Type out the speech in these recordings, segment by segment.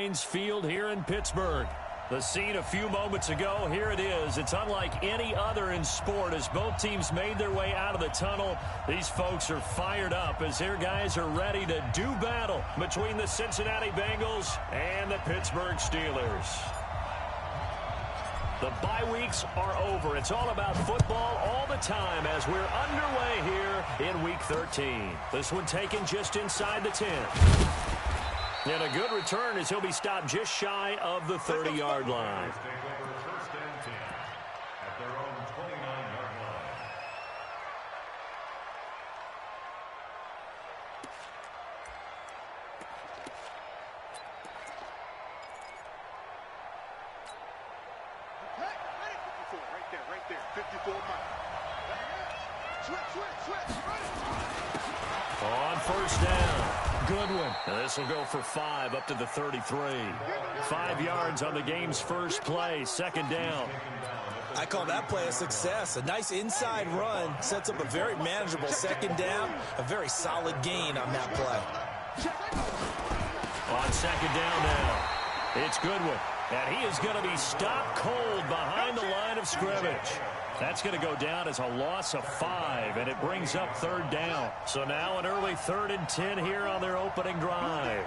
Heinz Field here in Pittsburgh. The scene a few moments ago, here it is. It's unlike any other in sport as both teams made their way out of the tunnel. These folks are fired up as their guys are ready to do battle between the Cincinnati Bengals and the Pittsburgh Steelers. The bye weeks are over. It's all about football all the time as we're underway here in Week 13. This one taken just inside the 10. And a good return as he'll be stopped just shy of the 30-yard line. Right there, 54 miles. Switch. On first down. Goodwin. This will go for 5 up to the 33. 5 yards on the game's first play. Second down. I call that play a success. A nice inside run sets up a very manageable second down. A very solid gain on that play. On second down now, it's Goodwin. And he is going to be stopped cold behind the line of scrimmage. That's going to go down as a loss of 5, and it brings up third down. So now an early 3rd and 10 here on their opening drive.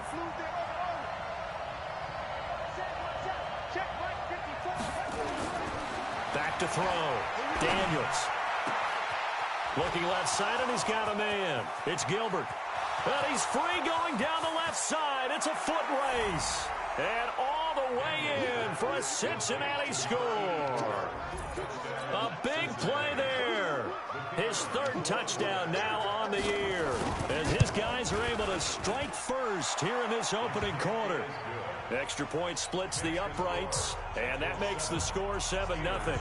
Back to throw. Daniels. Looking left side, and he's got a man. It's Gilbert. And he's free going down the left side. It's a foot race. And all the way in for a Cincinnati score. A big play there. His 3rd touchdown now on the year. As his guys are able to strike first here in this opening quarter. Extra point splits the uprights, and that makes the score 7-0.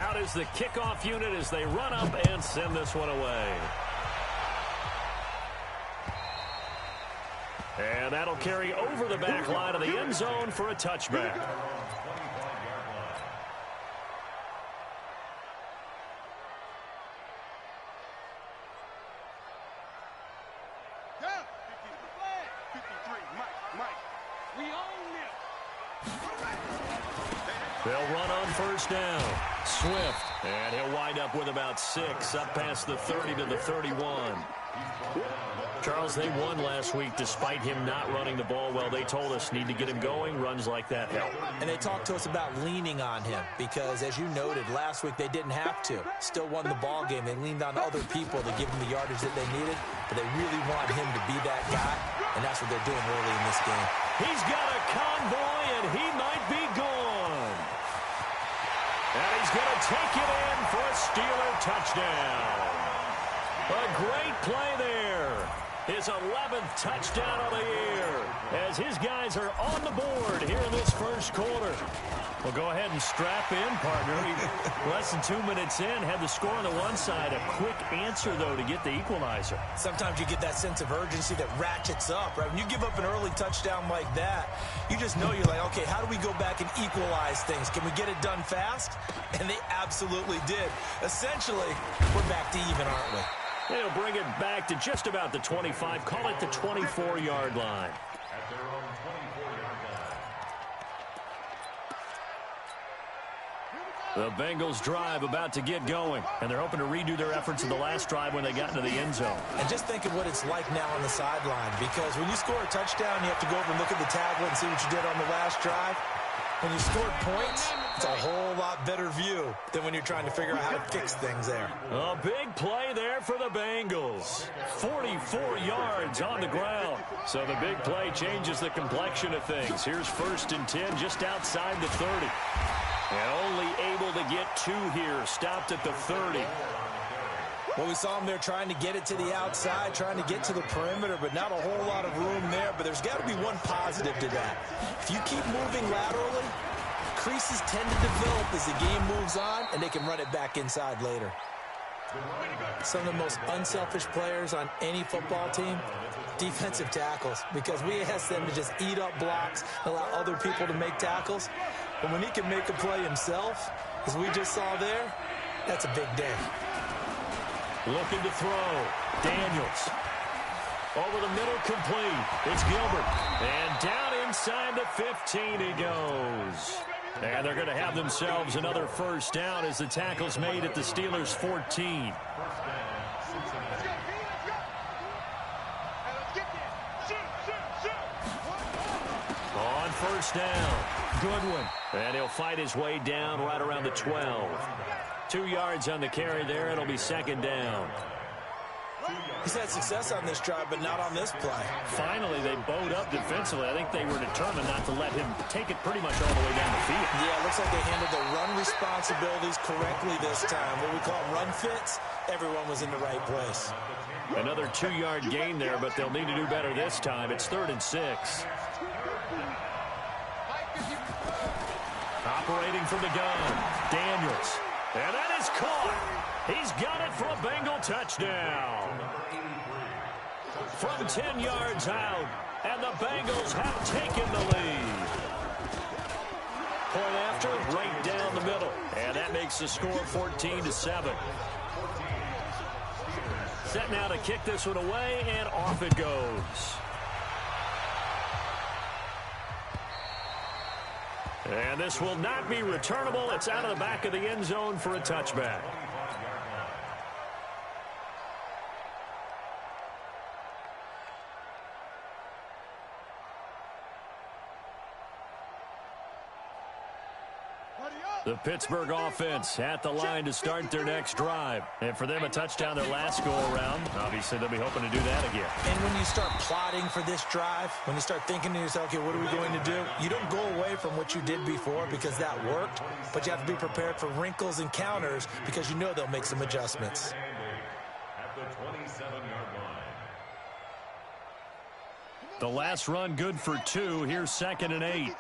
Out is the kickoff unit as they run up and send this one away. And that'll carry over the back line of the end zone for a touchback. They'll run on first down. Swift. And he'll wind up with about 6 up past the 30 to the 31. Charles, they won last week despite him not running the ball well. They told us need to get him going. Runs like that help. And they talked to us about leaning on him because, as you noted, last week they didn't have to. Still won the ball game. They leaned on other people to give them the yardage that they needed, but they really want him to be that guy, and that's what they're doing early in this game. He's got a convoy, and he might be gone. And he's going to take it in for a Steeler touchdown. A great play there. His 11th touchdown of the year as his guys are on the board here in this first quarter. Well, go ahead and strap in, partner. Less than 2 minutes in, had the score on the one side. A quick answer, though, to get the equalizer. Sometimes you get that sense of urgency that ratchets up, right? When you give up an early touchdown like that, you just know you're like, okay, how do we go back and equalize things? Can we get it done fast? And they absolutely did. Essentially, we're back to even, aren't we? They'll bring it back to just about the 25. Call it the 24-yard line. The Bengals drive about to get going, and they're hoping to redo their efforts in the last drive when they got into the end zone. And just think of what it's like now on the sideline, because when you score a touchdown, you have to go over and look at the tablet and see what you did on the last drive. When you scored points, it's a whole lot better view than when you're trying to figure out how to fix things there. A big play there for the Bengals. 44 yards on the ground. So the big play changes the complexion of things. Here's 1st and 10 just outside the 30. And only able to get 2 here. Stopped at the 30. Well, we saw him there trying to get it to the outside, trying to get to the perimeter, but not a whole lot of room there. But there's got to be one positive to that. If you keep moving laterally, creases tend to develop as the game moves on, and they can run it back inside later. Some of the most unselfish players on any football team, defensive tackles, because we ask them to just eat up blocks, allow other people to make tackles. But when he can make a play himself, as we just saw there, that's a big day. Looking to throw. Daniels. Over the middle, complete. It's Gilbert. And down inside the 15 he goes. And they're going to have themselves another first down as the tackle's made at the Steelers' 14. On first down, Goodwin. And he'll fight his way down right around the 12. 2 yards on the carry there. It'll be second down. He's had success on this drive, but not on this play. Finally, they bowed up defensively. I think they were determined not to let him take it pretty much all the way down the field. Yeah, it looks like they handled the run responsibilities correctly this time. What we call run fits, everyone was in the right place. Another 2-yard gain there, but they'll need to do better this time. It's 3rd and 6. Operating from the gun, Daniels. And that is caught. He's got it for a Bengal touchdown. From 10 yards out, and the Bengals have taken the lead. Point after, right down the middle. And that makes the score 14-7. Set now to kick this one away, and off it goes. And this will not be returnable. It's out of the back of the end zone for a touchback. The Pittsburgh offense at the line to start their next drive. And for them, a touchdown their last go-around. Obviously, they'll be hoping to do that again. And when you start plotting for this drive, when you start thinking to yourself, okay, what are we going to do? You don't go away from what you did before because that worked, but you have to be prepared for wrinkles and counters because you know they'll make some adjustments. At the 27-yard line. The last run good for 2. Here's 2nd and 8.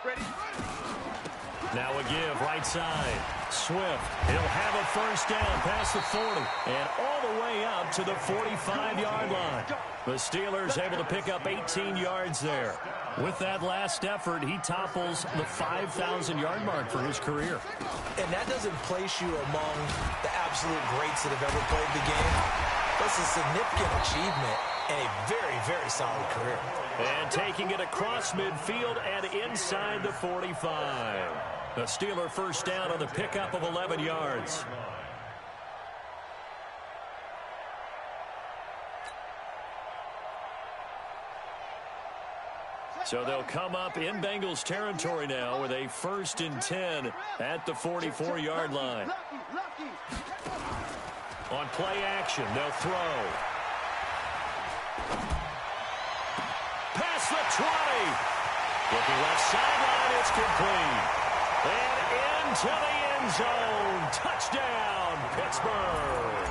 Ready? Now a give, right side. Swift, he'll have a first down past the 40 and all the way up to the 45-yard line. The Steelers able to pick up 18 yards there. With that last effort, he topples the 5,000-yard mark for his career. And that doesn't place you among the absolute greats that have ever played the game. That's a significant achievement and a very, very solid career. And taking it across midfield and inside the 45. The Steeler first down on the pickup of 11 yards. So they'll come up in Bengals territory now with a 1st and 10 at the 44-yard line. On play action, they'll throw. Past the 20. Looking left sideline, it's complete. And into the end zone. Touchdown, Pittsburgh.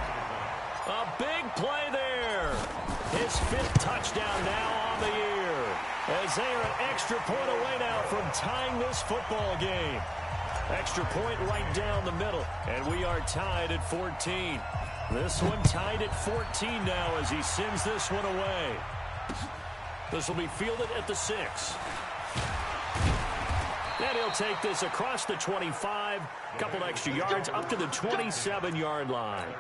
A big play there. His 5th touchdown now on the year. As they are an extra point away now from tying this football game. Extra point right down the middle. And we are tied at 14. This one tied at 14 now as he sends this one away. This will be fielded at the 6. And he'll take this across the 25. A couple extra yards up to the 27-yard line.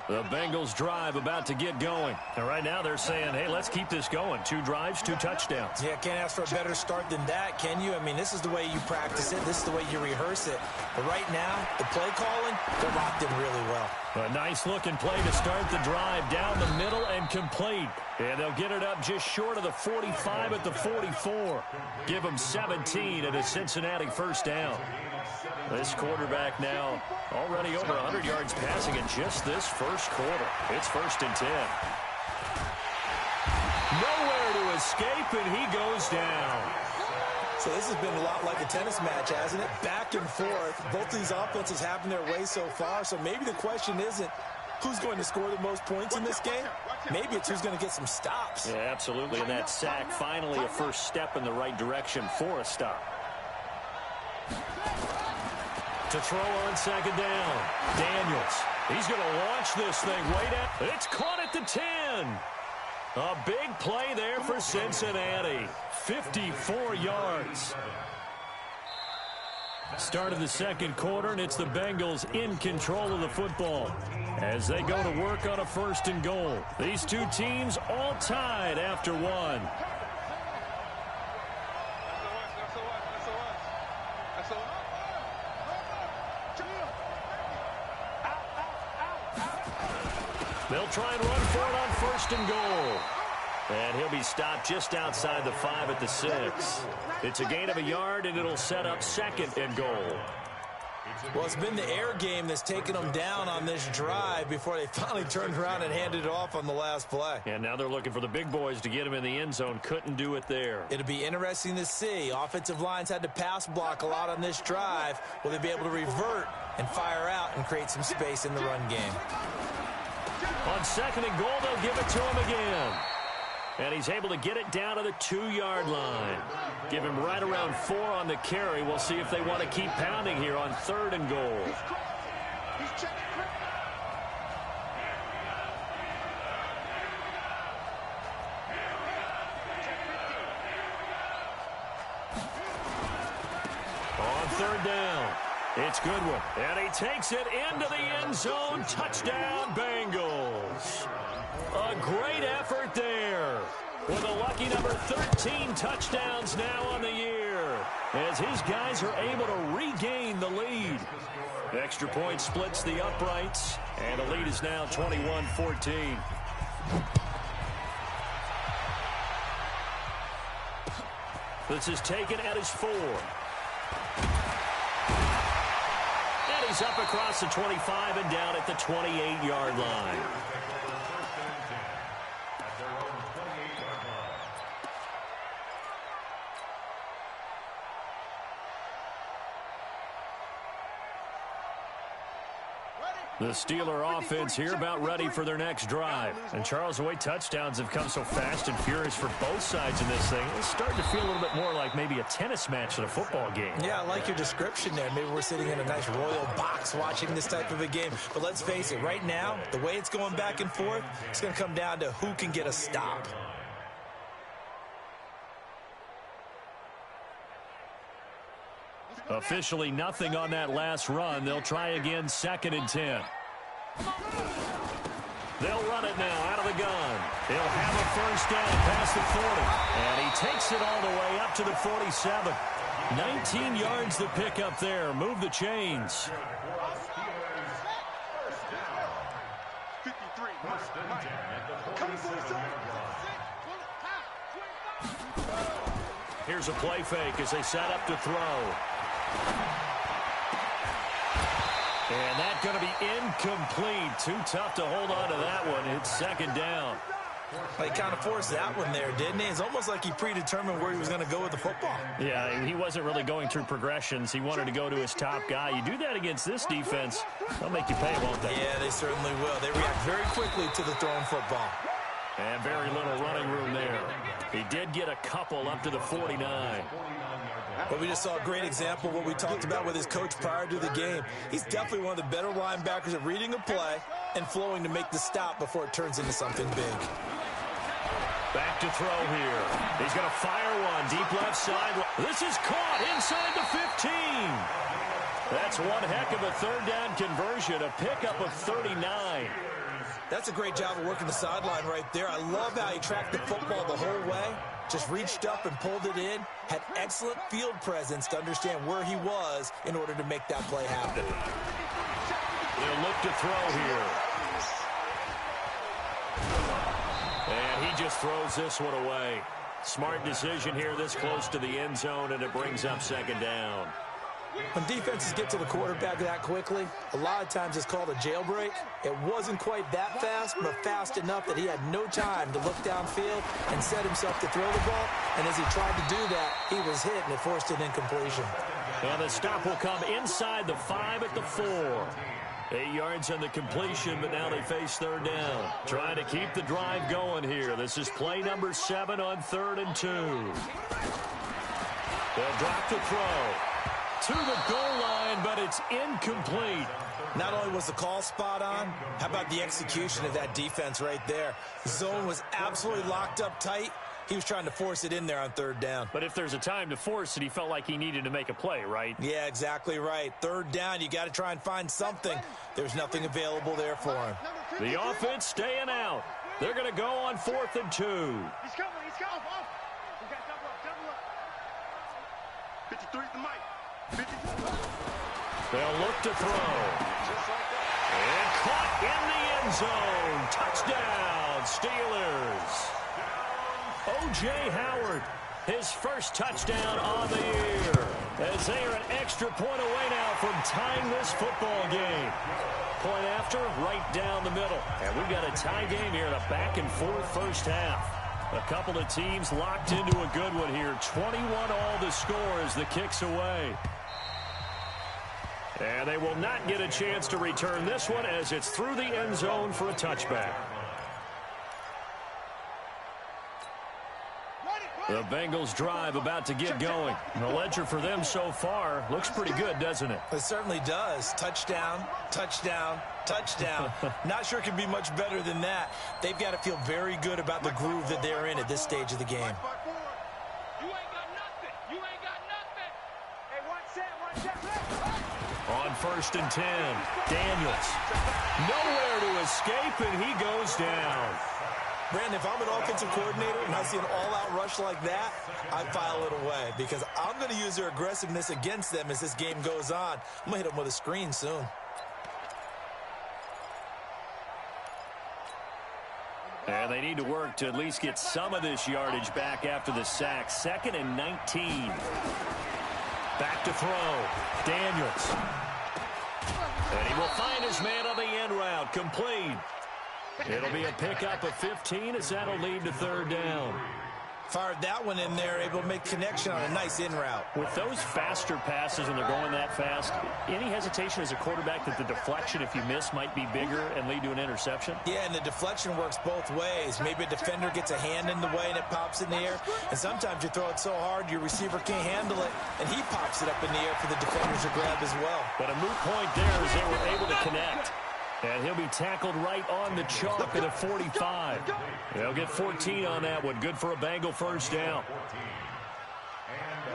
The Bengals drive about to get going. And right now they're saying, hey, let's keep this going. 2 drives, 2 touchdowns. Yeah, can't ask for a better start than that, can you? I mean, this is the way you practice it. This is the way you rehearse it. But right now, the play calling, they're locked in really well. A nice-looking play to start the drive down the middle and complete. And they'll get it up just short of the 45 at the 44. Give them 17 at a Cincinnati first down. This quarterback now already over 100 yards passing in just this first quarter. It's 1st and 10. Nowhere to escape, and he goes down. So this has been a lot like a tennis match, hasn't it? Back and forth. Both these offenses having their way so far. So maybe the question isn't who's going to score the most points in this game. Maybe it's who's going to get some stops. Yeah, absolutely. And that sack, finally a first step in the right direction for a stop. To throw on 2nd down. Daniels. He's going to launch this thing way down. It's caught at the 10. A big play there for Cincinnati. 54 yards. Start of the second quarter, and it's the Bengals in control of the football as they go to work on a 1st and goal. These two teams all tied after one. They'll try and run for it on 1st and goal. And he'll be stopped just outside the 5 at the 6. It's a gain of a yard, and it'll set up 2nd and goal. Well, it's been the air game that's taken them down on this drive before they finally turned around and handed it off on the last play. And now they're looking for the big boys to get him in the end zone. Couldn't do it there. It'll be interesting to see. Offensive lines had to pass block a lot on this drive. Will they be able to revert and fire out and create some space in the run game? On 2nd and goal, they'll give it to him again. And he's able to get it down to the 2-yard line. Give him right around 4 on the carry. We'll see if they want to keep pounding here on 3rd and goal. On 3rd down, it's Goodwin. And he takes it into the end zone. Touchdown, Bengals. A great effort there with a lucky number 13 touchdowns now on the year as his guys are able to regain the lead. Extra point splits the uprights, and the lead is now 21-14. This is taken at his 4. And he's up across the 25 and down at the 28-yard line. The Steeler offense here about ready for their next drive. And Charles, the way touchdowns have come so fast and furious for both sides in this thing, it's starting to feel a little bit more like maybe a tennis match than a football game. Yeah, I like your description there. Maybe we're sitting in a nice royal box watching this type of a game. But let's face it, right now, the way it's going back and forth, it's going to come down to who can get a stop. Officially nothing on that last run. They'll try again, 2nd and 10. They'll run it now out of the gun. He'll have a 1st down past the 40. And he takes it all the way up to the 47. 19 yards to pick up there. Move the chains. 53. Here's a play fake as they set up to throw. And that's going to be incomplete. Too tough to hold on to that one. It's 2nd down. He kind of forced that one there, didn't he? It's almost like he predetermined where he was going to go with the football. Yeah, he wasn't really going through progressions. He wanted to go to his top guy. You do that against this defense, they'll make you pay, won't they? Yeah, they certainly will. They react very quickly to the thrown football. And very little running room there. He did get a couple up to the 49. But we just saw a great example of what we talked about with his coach prior to the game. He's definitely one of the better linebackers at reading a play and flowing to make the stop before it turns into something big. Back to throw here. He's going to fire one deep left side. This is caught inside the 15. That's one heck of a 3rd down conversion, a pickup of 39. That's a great job of working the sideline right there. I love how he tracked the football the whole way. Just reached up and pulled it in. Had excellent field presence to understand where he was in order to make that play happen. They'll look to throw here. And he just throws this one away. Smart decision here this close to the end zone, and it brings up 2nd down. When defenses get to the quarterback that quickly, a lot of times it's called a jailbreak. It wasn't quite that fast, but fast enough that he had no time to look downfield and set himself to throw the ball. And as he tried to do that, he was hit, and it forced an incompletion. And the stop will come inside the 5 at the 4. 8 yards on the completion, but now they face 3rd down. Trying to keep the drive going here. This is play number 7 on 3rd and 2. They'll drop the throw to the goal line, but it's incomplete. Not only was the call spot on, how about the execution of that defense right there? The zone was absolutely locked up tight. He was trying to force it in there on third down. But if there's a time to force it, he felt like he needed to make a play, right? Yeah, exactly right. Third down, you got to try and find something. There's nothing available there for him. The offense staying out. They're going to go on 4th and 2. He's coming. He's coming. We got double up. 53's the mic. 53. They'll look to throw. Just like that. And caught in the end zone. Touchdown, Steelers. O.J. Howard, his first touchdown on the year. As they are an extra point away now from tying this football game. Point after, right down the middle. And we've got a tie game here in a back-and-forth first half. A couple of teams locked into a good one here. 21 all to score as the kick's away. And they will not get a chance to return this one as it's through the end zone for a touchback. The Bengals drive about to get going. The ledger for them so far looks pretty good, doesn't it? It certainly does. Touchdown, touchdown, touchdown. Not sure it can be much better than that. They've got to feel very good about the groove that they're in at this stage of the game. You ain't got nothing. You ain't got nothing. Hey, one set. On 1st and 10, Daniels. Nowhere to escape, and he goes down. Brandon, if I'm an offensive coordinator and I see an all-out rush like that, I file it away because I'm going to use their aggressiveness against them as this game goes on. I'm going to hit them with a screen soon. And they need to work to at least get some of this yardage back after the sack. 2nd and 19. Back to throw. Daniels. And he will find his man on the end route. Complete. It'll be a pickup of 15 as that'll lead to 3rd down. Fired that one in there, able to make connection on a nice in route. With those faster passes and they're going that fast, any hesitation as a quarterback that the deflection, if you miss, might be bigger and lead to an interception? Yeah, and the deflection works both ways. Maybe a defender gets a hand in the way and it pops in the air. And sometimes you throw it so hard your receiver can't handle it, and he pops it up in the air for the defenders to grab as well. But a moot point there as they were able to connect. And he'll be tackled right on the chalk at a 45. They'll get 14 on that one. Good for a Bengal first down.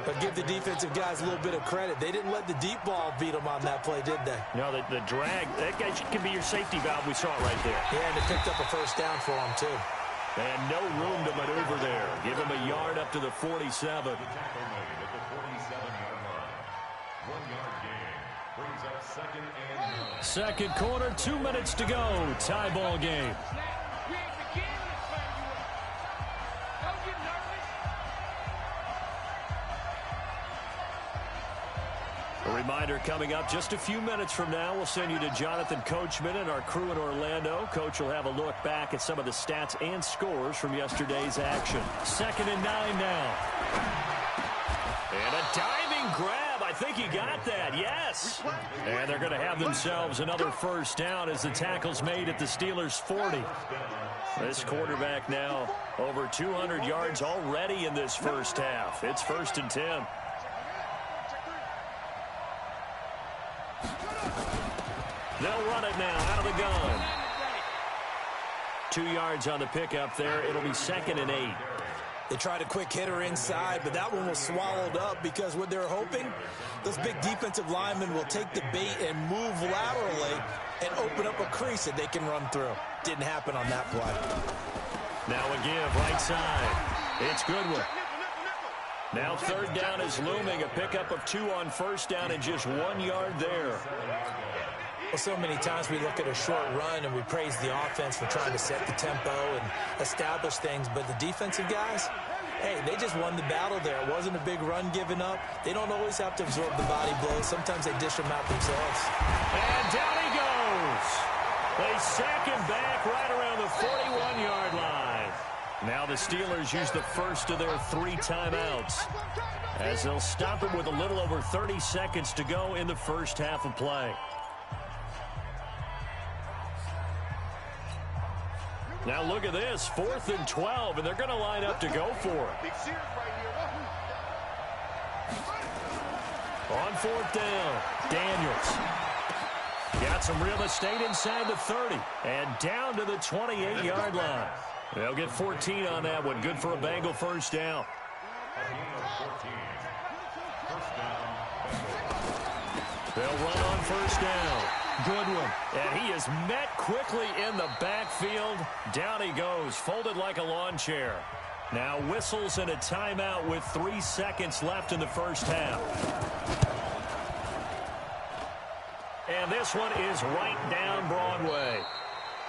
But give the defensive guys a little bit of credit. They didn't let the deep ball beat them on that play, did they? No, the drag, that guy can be your safety valve. We saw it right there. Yeah, and they picked up a first down for them, too. And no room to maneuver there. Give him a yard up to the 47. Second quarter, 2 minutes to go. Tie ball game. A reminder coming up just a few minutes from now, we'll send you to Jonathan Coachman and our crew in Orlando. Coach will have a look back at some of the stats and scores from yesterday's action. 2nd and 9 now. And a diving grab. I think he got that, yes. And they're going to have themselves another first down as the tackle's made at the Steelers' 40. This quarterback now over 200 yards already in this first half. It's 1st and 10. They'll run it now out of the gun. 2 yards on the pickup there. It'll be 2nd and 8. They tried a quick hitter inside, but that one was swallowed up because what they're hoping, those big defensive linemen will take the bait and move laterally and open up a crease that they can run through. Didn't happen on that play. Now a give right side. It's Goodwin. Now 3rd down is looming. A pickup of 2 on 1st down and just 1 yard there. Well, so many times we look at a short run and we praise the offense for trying to set the tempo and establish things, but the defensive guys, hey, they just won the battle there. It wasn't a big run given up. They don't always have to absorb the body blows. Sometimes they dish them out themselves. And down he goes. They sack him back right around the 41-yard line. Now the Steelers use the first of their 3 timeouts as they'll stop him with a little over 30 seconds to go in the first half of play. Now look at this, 4th and 12, and they're going to line up to go for it. On 4th down, Daniels. Got some real estate inside the 30, and down to the 28-yard line. They'll get 14 on that one. Good for a Bengal first down. A gain of 14. First down. They'll run on first down. Good one. And he is met quickly in the backfield. Down he goes, folded like a lawn chair. Now whistles and a timeout with 3 seconds left in the first half. And this one is right down Broadway.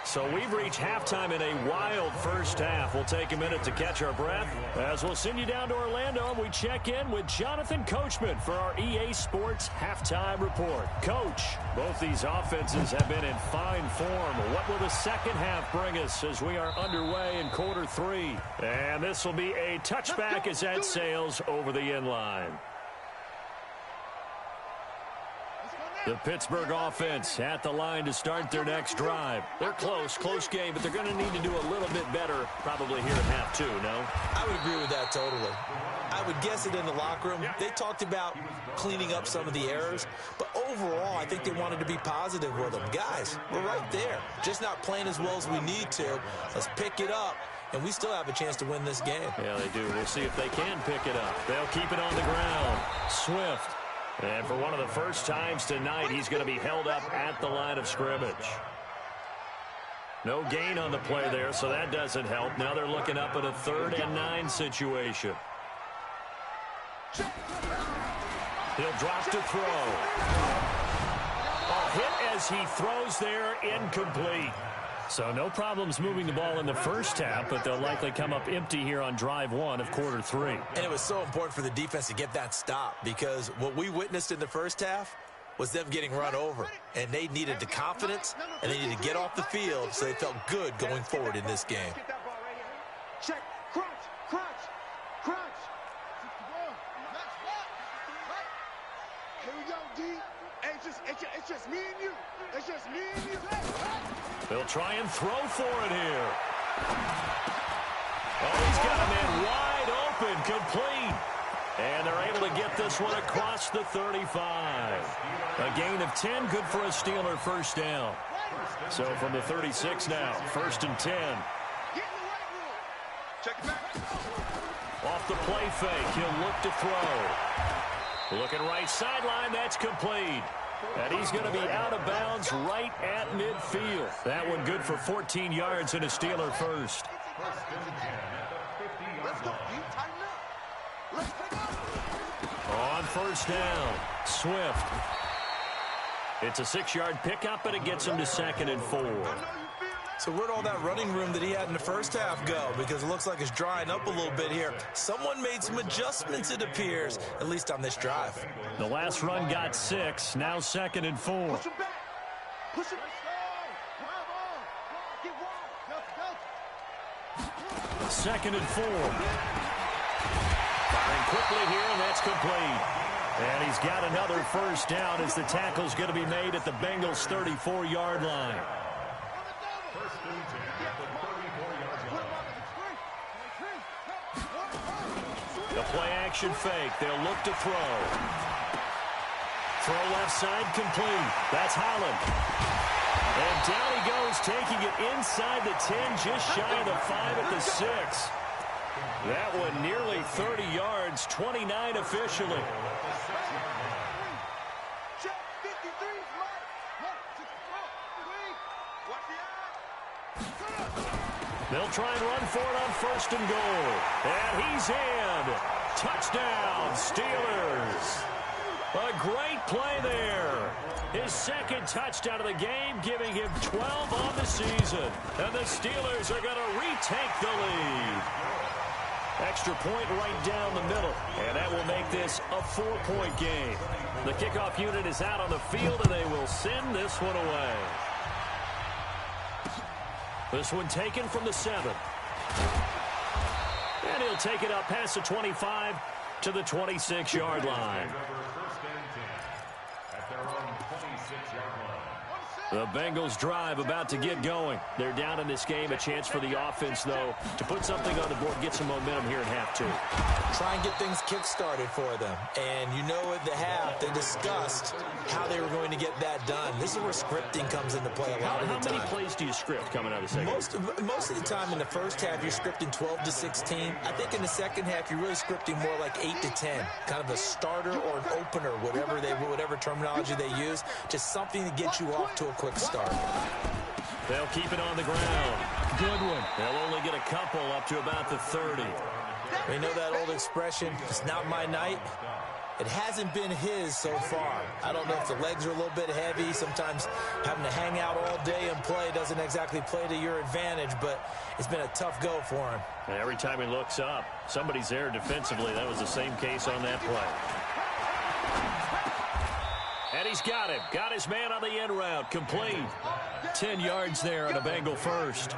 So we've reached halftime in a wild first half. We'll take a minute to catch our breath as we'll send you down to Orlando and we check in with Jonathan Coachman for our EA Sports Halftime Report. Coach, both these offenses have been in fine form. What will the second half bring us as we are underway in quarter 3? And this will be a touchback as that sails over the end line. The Pittsburgh offense at the line to start their next drive. They're close game, but they're going to need to do a little bit better probably here in half 2, no? I would agree with that totally. I would guess it in the locker room. They talked about cleaning up some of the errors, but overall, I think they wanted to be positive with them. Guys, we're right there. Just not playing as well as we need to. Let's pick it up, and we still have a chance to win this game. Yeah, they do. We'll see if they can pick it up. They'll keep it on the ground. Swift. And for one of the first times tonight, he's going to be held up at the line of scrimmage. No gain on the play there, so that doesn't help. Now they're looking up at a 3rd and 9 situation. He'll drop to throw. A hit as he throws there, incomplete. So no problems moving the ball in the first half, but they'll likely come up empty here on drive 1 of quarter 3. And it was so important for the defense to get that stop because what we witnessed in the first half was them getting run over. And they needed the confidence, and they needed to get off the field so they felt good going forward in this game. Check, crunch. Here we go, D. Hey, it's just me and you. It's just me and you. They'll try and throw for it here. Oh, he's got a man wide open, complete. And they're able to get this one across the 35. A gain of 10, good for a Steeler first down. So from the 36 now, 1st and 10. Off the play fake, he'll look to throw. Looking right sideline, that's complete. And he's going to be out of bounds right at midfield. That one good for 14 yards and a Steeler first. On first down, Swift. It's a 6-yard pickup, but it gets him to 2nd and 4. So where'd all that running room that he had in the first half go? Because it looks like it's drying up a little bit here. Someone made some adjustments, it appears, at least on this drive. The last run got 6, now 2nd and 4. Push him back. Push him. 2nd and 4. Firing quickly here, and that's complete. And he's got another first down as the tackle's going to be made at the Bengals' 34-yard line. The play-action fake. They'll look to throw. Throw left side complete. That's Holland. And down he goes, taking it inside the 10, just shy of the 5 at the 6. That one nearly 30 yards, 29 officially. They'll try and run for it on 1st and goal. And he's in. Touchdown, Steelers. A great play there. His 2nd touchdown of the game, giving him 12 on the season. And the Steelers are going to retake the lead. Extra point right down the middle. And that will make this a 4-point game. The kickoff unit is out on the field, and they will send this one away. This one taken from the 7. And he'll take it up past the 25 to the 26-yard line. At their own 26-yard line. The Bengals drive about to get going. They're down in this game. A chance for the offense, though, to put something on the board, get some momentum here in half two. Try and get things kick-started for them. And you know at the half, they discussed how they were going to get that done. This is where scripting comes into play a lot of the time. How many plays do you script coming out of the second? Most of the time in the first half, you're scripting 12 to 16. I think in the second half, you're really scripting more like 8 to 10. Kind of a starter or an opener, whatever terminology they use. Just something to get you off to a quick start. They'll keep it on the ground. Good one. They'll only get a couple up to about the 30. We know that old expression, it's not my night. It hasn't been his so far. I don't know if the legs are a little bit heavy. Sometimes having to hang out all day and play doesn't exactly play to your advantage, but it's been a tough go for him. And every time he looks up, somebody's there defensively. That was the same case on that play. And he's got him. Got his man on the end route. Complete. 10 yards there on a Bengal first.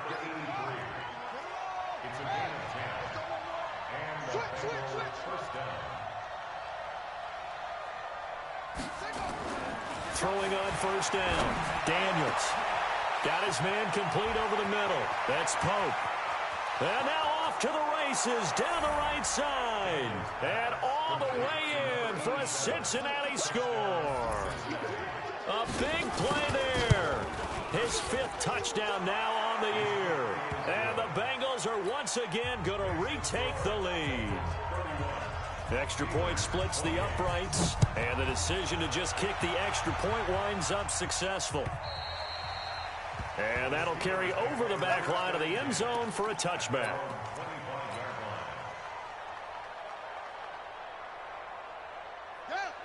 Throwing on first down. Daniels. Got his man complete over the middle. That's Pope. And now off to the races down the right side. And all the way in for a Cincinnati score. A big play there. His 5th touchdown now on the year. And the Bengals are once again going to retake the lead. Extra point splits the uprights. And the decision to just kick the extra point winds up successful. And that'll carry over the back line of the end zone for a touchback.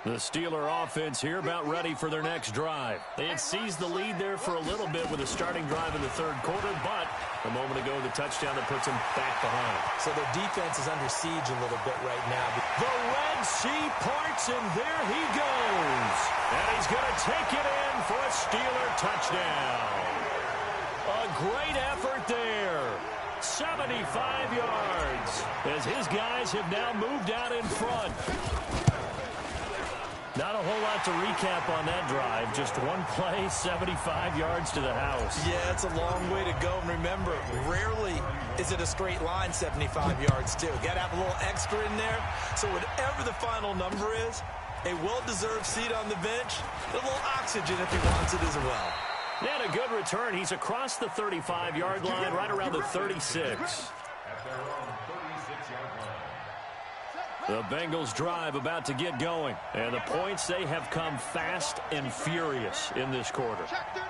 The Steeler offense here about ready for their next drive. They had seized the lead there for a little bit with a starting drive in the third quarter, but a moment ago the touchdown that puts them back behind. So their defense is under siege a little bit right now. The Red Sea parts, and there he goes. And he's going to take it in for a Steeler touchdown. A great effort there. 75 yards as his guys have now moved out in front. Not a whole lot to recap on that drive. Just one play, 75 yards to the house. Yeah, it's a long way to go. And remember, rarely is it a straight line 75 yards, too. Got to have a little extra in there. So whatever the final number is, a well-deserved seat on the bench, a little oxygen if he wants it as well. And a good return. He's across the 35-yard line, right around the 36. The Bengals drive about to get going. And the points, they have come fast and furious in this quarter.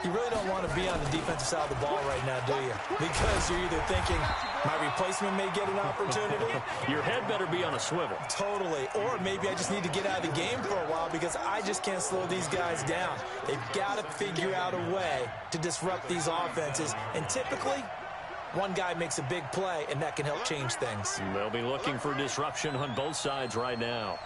You really don't want to be on the defensive side of the ball right now, do you? Because you're either thinking, my replacement may get an opportunity. Your head better be on a swivel. Totally. Or maybe I just need to get out of the game for a while because I just can't slow these guys down. They've got to figure out a way to disrupt these offenses. And typically, one guy makes a big play, and that can help change things. They'll be looking for disruption on both sides right now.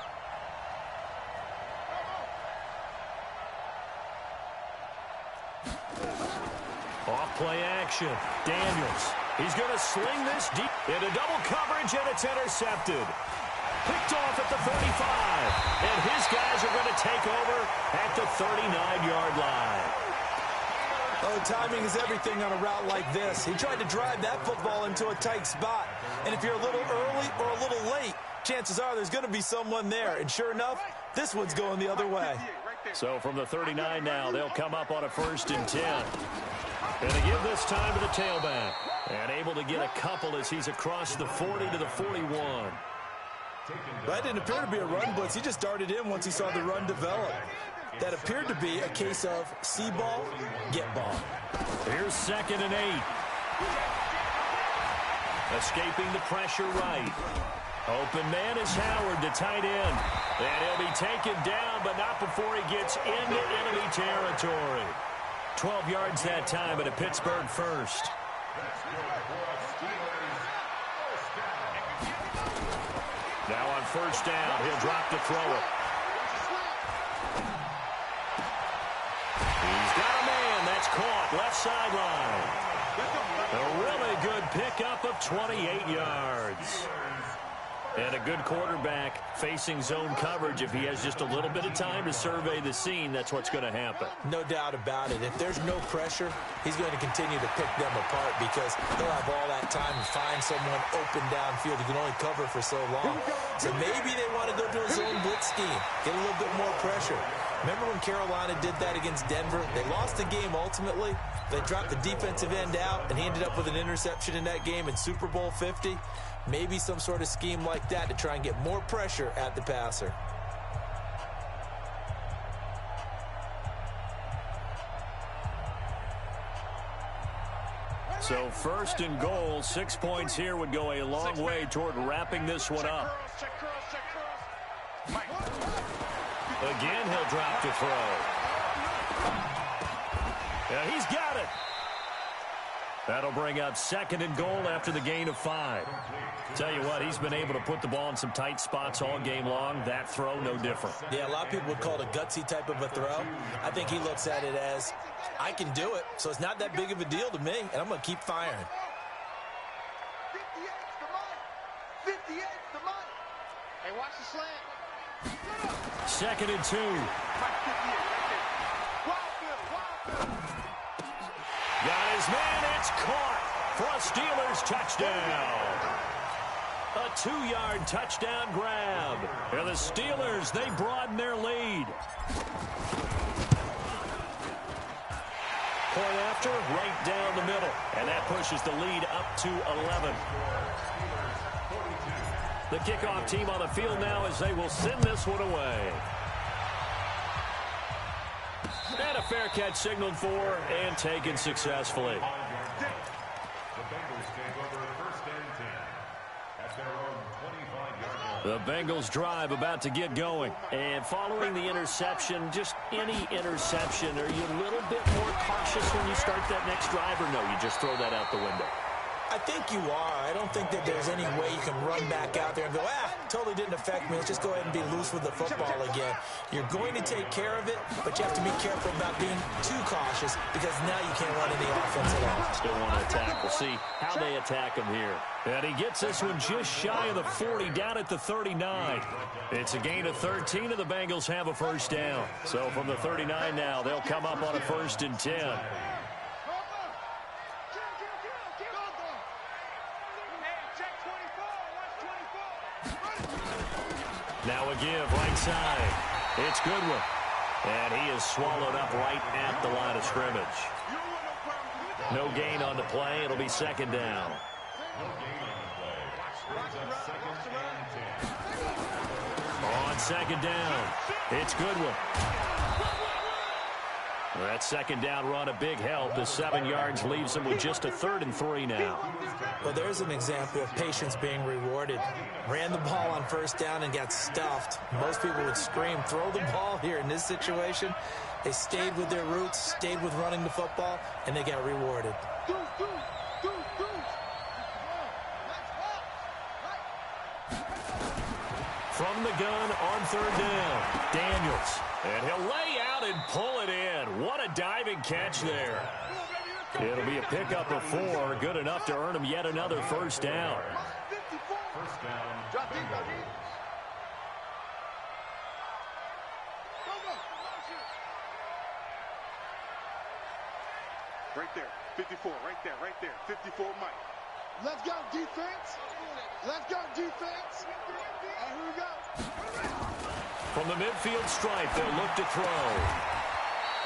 Off play action. Daniels. He's going to sling this deep into double coverage, and it's intercepted. Picked off at the 35. And his guys are going to take over at the 39-yard line. Oh, timing is everything on a route like this. He tried to drive that football into a tight spot. And if you're a little early or a little late, chances are there's going to be someone there. And sure enough, this one's going the other way. So from the 39 now, they'll come up on a 1st and 10. And they give this time to the tailback. And able to get a couple as he's across the 40 to the 41. That didn't appear to be a run blitz. He just darted in once he saw the run develop. That appeared to be a case of see ball, get ball. Here's 2nd and 8. Escaping the pressure right. Open man is Howard, the tight end. And he'll be taken down, but not before he gets into enemy territory. 12 yards that time at a Pittsburgh 1st. Now on 1st down, he'll drop to throw it. He's got a man. That's caught. Left sideline. A really good pickup of 28 yards. And a good quarterback facing zone coverage, if he has just a little bit of time to survey the scene, that's what's going to happen. No doubt about it. If there's no pressure, he's going to continue to pick them apart because he'll have all that time to find someone open downfield. He can only cover for so long. So maybe they want to go to a zone blitz scheme, get a little bit more pressure. Remember when Carolina did that against Denver? They lost the game ultimately. They dropped the defensive end out, and he ended up with an interception in that game in Super Bowl 50. Maybe some sort of scheme like that to try and get more pressure at the passer. So first and goal, 6 points here would go a long way toward wrapping this one up. Again, he'll drop to throw. Yeah, he's got it. That'll bring up second and goal after the gain of 5. Tell you what, he's been able to put the ball in some tight spots all game long. That throw, no different. Yeah, a lot of people would call it a gutsy type of a throw. I think he looks at it as, I can do it, so it's not that big of a deal to me, and I'm going to keep firing. 58's the money. 58's the money. Hey, watch the slant. Second and 2. Got his man, it's caught for a Steelers touchdown. A 2-yard touchdown grab. And the Steelers, they broaden their lead. Point after, right down the middle. And that pushes the lead up to 11. The kickoff team on the field now as they will send this one away. And a fair catch signaled for and taken successfully. The Bengals drive about to get going. And following the interception, just any interception, are you a little bit more cautious when you start that next drive, or no, you just throw that out the window? I think you are. I don't think that there's any way you can run back out there and go, totally didn't affect me. Let's just go ahead and be loose with the football again. You're going to take care of it, but you have to be careful about being too cautious because now you can't run any offense at all. Still want to attack. We'll see how they attack him here. And he gets this one just shy of the 40, down at the 39. It's a gain of 13, and the Bengals have a first down. So from the 39 now, they'll come up on a 1st and 10. Now a give, right side. It's Goodwin. And he is swallowed up right at the line of scrimmage. No gain on the play. It'll be second down. On second down, it's Goodwin. That second down run, a big help. The 7 yards leaves him with just a 3rd and 3 now. Well, there's an example of patience being rewarded. Ran the ball on 1st down and got stuffed. Most people would scream, throw the ball here. In this situation, they stayed with their roots, stayed with running the football, and they got rewarded. From the gun on 3rd down, Daniels. And he'll lay out and pull it in. What a diving catch there. It'll be a pickup of 4, good enough to earn him yet another 1st down. First down. Right there, 54, right there, 54, Mike. Let's go, defense. Let's go, defense. And here we go. From the midfield stripe, they'll look to throw.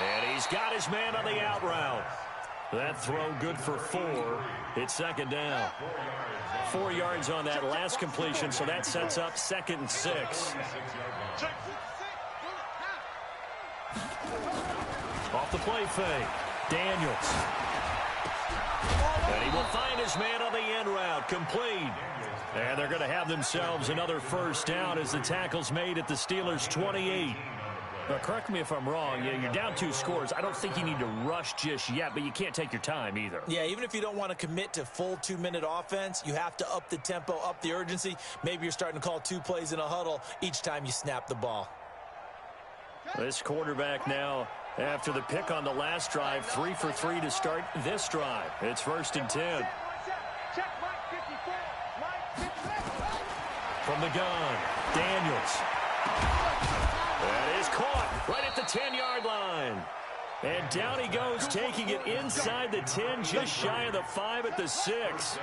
And he's got his man on the out route. That throw good for 4. It's 2nd down. 4 yards on that last completion, so that sets up 2nd and 6. Off the play fake, Daniels. And he will find his man on the end route, complete. And they're going to have themselves another 1st down as the tackle's made at the Steelers' 28. Now, correct me if I'm wrong. You're down 2 scores. I don't think you need to rush just yet, but you can't take your time either. Yeah, even if you don't want to commit to full 2-minute offense, you have to up the tempo, up the urgency. Maybe you're starting to call 2 plays in a huddle each time you snap the ball. This quarterback now, after the pick on the last drive, 3 for 3 to start this drive. It's 1st and 10. From the gun, Daniels. That is caught right at the 10-yard line. And down he goes, taking it inside the 10, just shy of the 5 at the 6.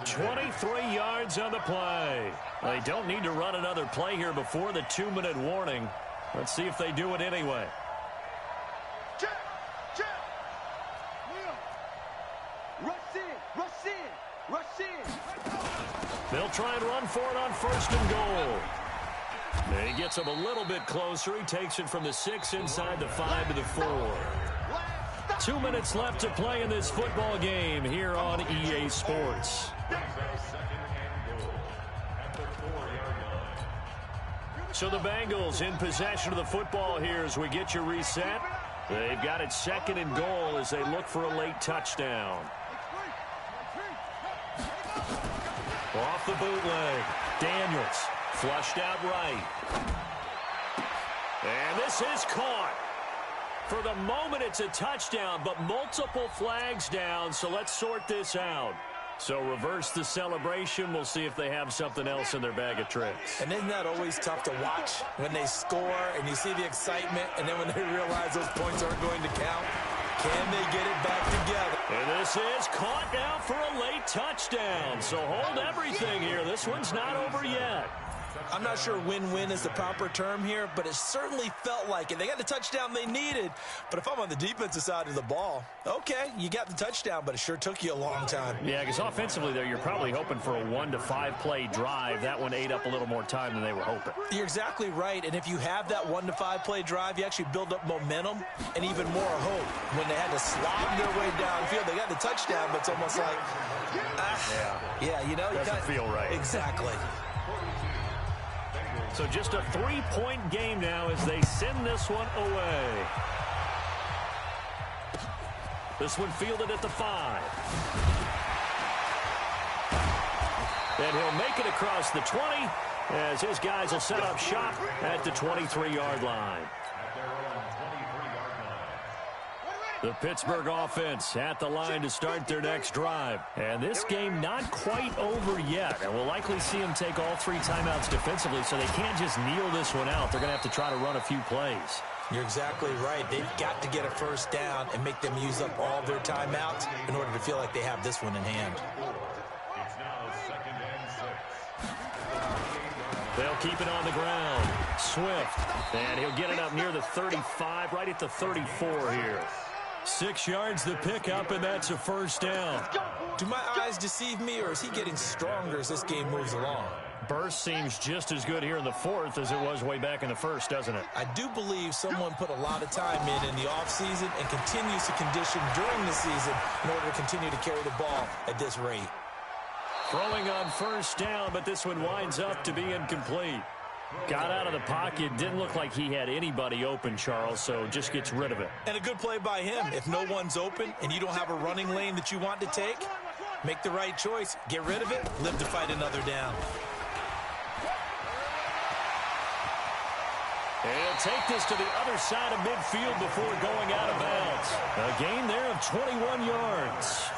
23 yards on the play. They don't need to run another play here before the 2-minute warning. Let's see if they do it anyway. They'll try and run for it on 1st and goal. And he gets him a little bit closer. He takes it from the 6 inside the 5 to the 4. 2 minutes left to play in this football game here on EA Sports. So the Bengals in possession of the football here as we get you reset. They've got it 2nd and goal as they look for a late touchdown. Off the bootleg, Daniels flushed out right. And this is caught. For the moment, it's a touchdown, but multiple flags down, so let's sort this out. So reverse the celebration. We'll see if they have something else in their bag of tricks. And isn't that always tough to watch when they score and you see the excitement, and then when they realize those points aren't going to count? Can they get it back together? And this is caught now for a late touchdown. So hold everything here. This one's not over yet. I'm not sure win-win is the proper term here, but it certainly felt like it. They got the touchdown they needed, but if I'm on the defensive side of the ball, okay, you got the touchdown, but it sure took you a long time. Yeah, because offensively there, you're probably hoping for a 1 to 5 play drive. That one ate up a little more time than they were hoping. You're exactly right, and if you have that 1 to 5 play drive, you actually build up momentum and even more hope. When they had to slob their way downfield, they got the touchdown, but it's almost like, you know, doesn't feel right. Exactly. So just a 3-point game now as they send this one away. This one fielded at the 5. And he'll make it across the 20 as his guys will set up shop at the 23-yard line. The Pittsburgh offense at the line to start their next drive. And this game not quite over yet. And we'll likely see them take all 3 timeouts defensively, so they can't just kneel this one out. They're going to have to try to run a few plays. You're exactly right. They've got to get a first down and make them use up all their timeouts in order to feel like they have this one in hand. It's now 2nd and 6. They'll keep it on the ground. Swift. And he'll get it up near the 35, right at the 34 here. 6 yards the pickup, and that's a first down. Do my eyes deceive me, or is he getting stronger as this game moves along? Burst seems just as good here in the 4th as it was way back in the 1st, doesn't it? I do believe someone put a lot of time in the offseason and continues to condition during the season in order to continue to carry the ball at this rate. Throwing on first down, but this one winds up to be incomplete. Got out of the pocket. Didn't look like he had anybody open, Charles, so just gets rid of it. And a good play by him. If no one's open and you don't have a running lane that you want to take, make the right choice. Get rid of it. Live to fight another down. And he'll take this to the other side of midfield before going out of bounds. A gain there of 21 yards.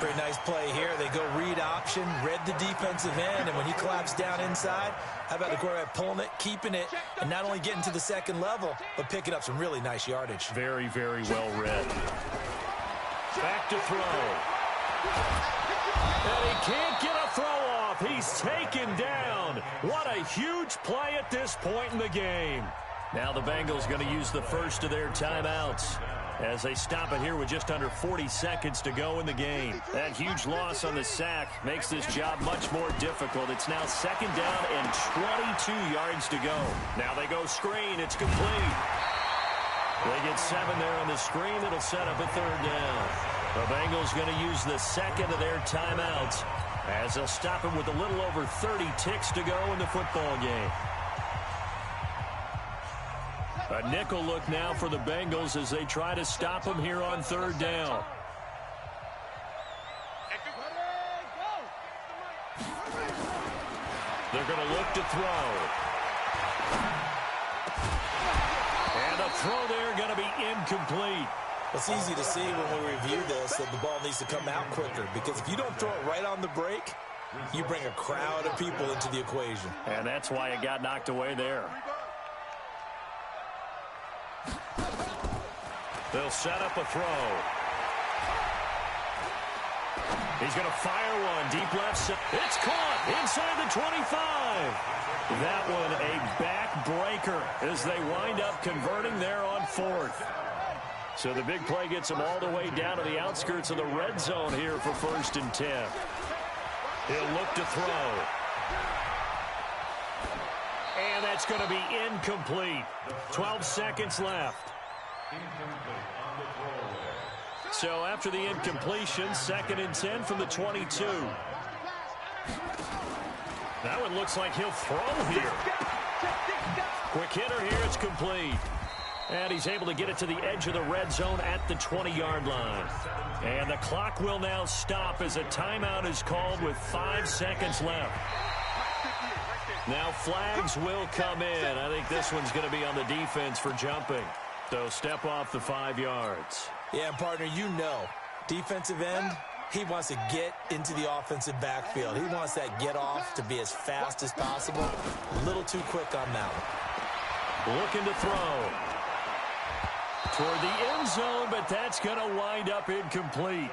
Pretty nice play here. They go read option, read the defensive end, and when he claps down inside, how about the quarterback pulling it, keeping it, and not only getting to the second level, but picking up some really nice yardage. Very, very well read. Back to throw. And he can't get a throw off. He's taken down. What a huge play at this point in the game. Now the Bengals going to use the first of their timeouts as they stop it here with just under 40 seconds to go in the game. That huge loss on the sack makes this job much more difficult. It's now 2nd down and 22 yards to go. Now they go screen. It's complete. They get 7 there on the screen. It'll set up a 3rd down. The Bengals going to use the 2nd of their timeouts as they'll stop him with a little over 30 ticks to go in the football game. A nickel look now for the Bengals as they try to stop him here on 3rd down. They're going to look to throw. And the throw there going to be incomplete. It's easy to see when we review this that the ball needs to come out quicker, because if you don't throw it right on the break, you bring a crowd of people into the equation. And that's why it got knocked away there. They'll set up a throw. He's going to fire one deep left side. It's caught inside the 25. That one a backbreaker as they wind up converting there on fourth. So the big play gets him all the way down to the outskirts of the red zone here for 1st and 10. He'll look to throw. And that's going to be incomplete. 12 seconds left. So after the incompletion, 2nd and 10 from the 22. That one looks like he'll throw here. Quick hitter here, it's complete. And he's able to get it to the edge of the red zone at the 20-yard line. And the clock will now stop as a timeout is called with 5 seconds left. Now flags will come in. I think this one's going to be on the defense for jumping. So step off the 5 yards. Yeah, partner, you know, defensive end, he wants to get into the offensive backfield. He wants that get off to be as fast as possible. A little too quick on that one. Looking to throw. Toward the end zone, but that's going to wind up incomplete.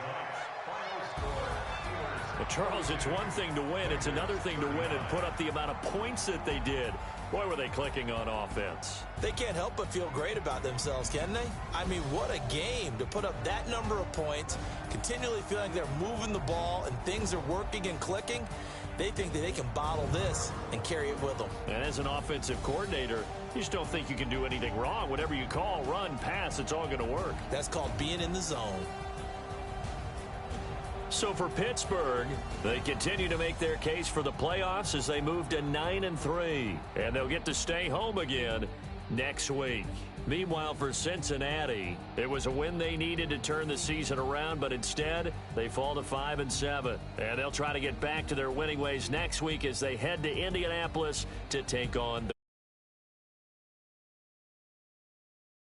Well, Charles, it's one thing to win. It's another thing to win and put up the amount of points that they did. Boy, were they clicking on offense. They can't help but feel great about themselves, can they? I mean, what a game to put up that number of points, continually feeling they're moving the ball and things are working and clicking. They think that they can bottle this and carry it with them. And as an offensive coordinator, you just don't think you can do anything wrong. Whatever you call, run, pass, it's all going to work. That's called being in the zone. So for Pittsburgh, they continue to make their case for the playoffs as they move to 9-3. And they'll get to stay home again next week. Meanwhile, for Cincinnati, it was a win they needed to turn the season around, but instead, they fall to 5-7. And they'll try to get back to their winning ways next week as they head to Indianapolis to take on the